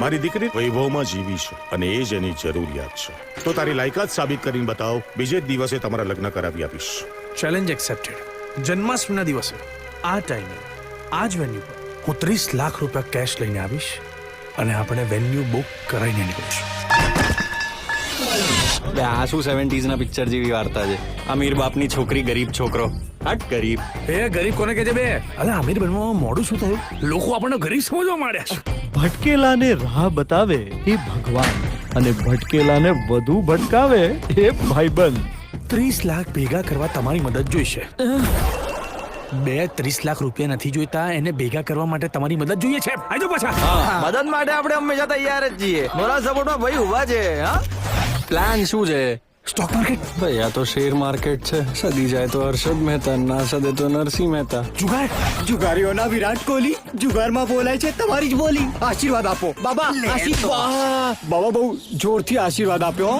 મારી દીકરી વૈભવમાં જીવી છે અને એ જ એની જરૂરિયાત છે. તો તારી લાયકાત સાબિત કરીને બતાવ, બીજે જ દિવસે તમારા લગ્ન કરાવી આપીશ. Challenge accepted. જન્માષ્ટમીના દિવસે આ ટાઈમે આ જ વેન્યુ પર હું 30 લાખ રૂપિયા કેશ લઈને આવીશ અને આપણે વેન્યુ બુક કરાવીને નીકળીશું. આ શું 70s ના પિક્ચર જેવી વાર્તા છે. અમીર બાપની છોકરી ગરીબ છોકરો. હટ ગરીબ. એ ગરીબ કોને કહે છે બે? અરે અમીર બનવામાં મોડું શું થયું? લોકો આપણને ગરીબ સમજવા માંડ્યા છે. ભટકેલાને રાહ બતાવે એ ભગવાન અને ભટકેલાને વધુ ભટકાવે એ ભાઈબંધ. 30 લાખ ભેગા કરવા તમારી મદદ જોઈશે. 30 લાખ રૂપિયા નથી જોઈતા, એને ભેગા કરવા માટે તમારી મદદ જોઈએ છે. આજો પાછા. મદદ માટે આપણે હંમેશા તૈયાર જ છીએ. મોરા સપોર્ટમાં ભાઈ ઉભા છે. હા પ્લાન શું છે? Stock market. ભાઈ આ તો શેર માર્કેટ છે. સદી જાય તો હર્ષદ મહેતા, ના સદે તો નરસિંહ મહેતા. જુગાર. જુગારીઓના વિરાટ કોહલી. જુગારમાં બોલાય છે તમારી જ બોલી. આશીર્વાદ આપો બાબા. આશીર્વાદ. બાબા બહુ જોરથી આશીર્વાદ આપ્યો.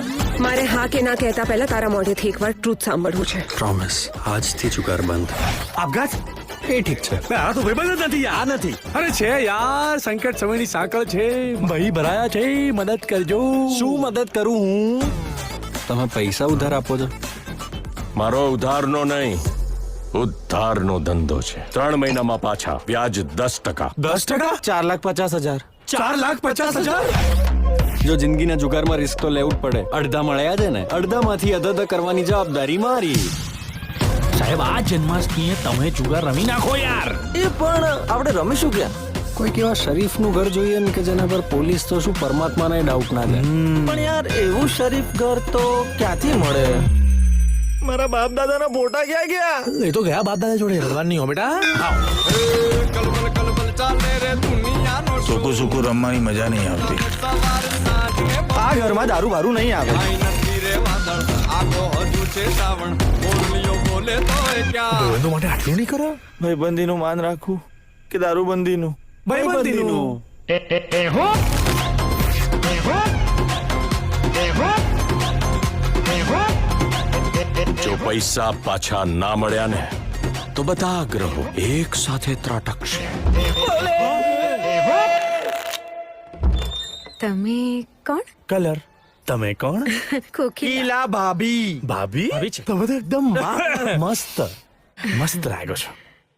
મારે હા કે ના કહેતા પહેલા તારા મોઢેથી એકવાર ટ્રુથ સાંભળવું છે. પ્રોમિસ આજથી જુગાર બંધ. આપઘાત. એ ઠીક છે. આ તો ભાઈબંધ જ નથી યાર. નથી. અરે છે યાર, સંકટ સમયની સાંકળ છે. ભાઈ ભરાયા છે, મદદ કરજો. શું મદદ કરું હું? તમે પૈસા ઉધાર આપો છો? મારો ઉધારનો નહીં, ઉદ્ધારનો ધંધો છે. 3 મહિનામાં પાછા, વ્યાજ 10%. 10%? 4,50,000. 4,50,000? જો જિંદગીના જુગારમાં રિસ્ક તો લેવું જ પડે. અડધા મળ્યા છે ને, અડધામાંથી અડધા કરવાની જવાબદારી મારી. સાહેબ આ જન્માષ્ટમીએ તમે જુગાર રમી નાખો યાર. એ પણ આપણે રમીશું ક્યાં? કોઈક એવા શરીફનું ઘર જોઈએ ને કે જેના પર પોલીસ તો શું પરમાત્માને ડાઉટ ના જાય. પણ યાર એવું શરીફ ઘર તો ક્યાંથી મળે? મારા બાપ દાદાના ફોટા ક્યાં ગયા? એ તો ગયા બાપ દાદા જોડે રડવાનું નહીં હો બેટા. સૂકું સૂકું રમવાની મજા નહીં આવતી. આ ઘરમાં દારૂ બારૂ નહીં આવે. ભાઈબંધો માટે આટલું નહીં કરો. ભાઈબંધીનું માન રાખવું કે દારૂબંધીનું? ભાઈબંધીનું. જો પૈસા પાછા ના મળ્યા ને તો બધા ગ્રહો એક સાથે ત્રાટકશે. તમે કોણ? કલર. તમે કોણ? કોકીલા. ભાભી. ભાભી. તમે તો એકદમ મસ્ત મસ્ત લાગો છો.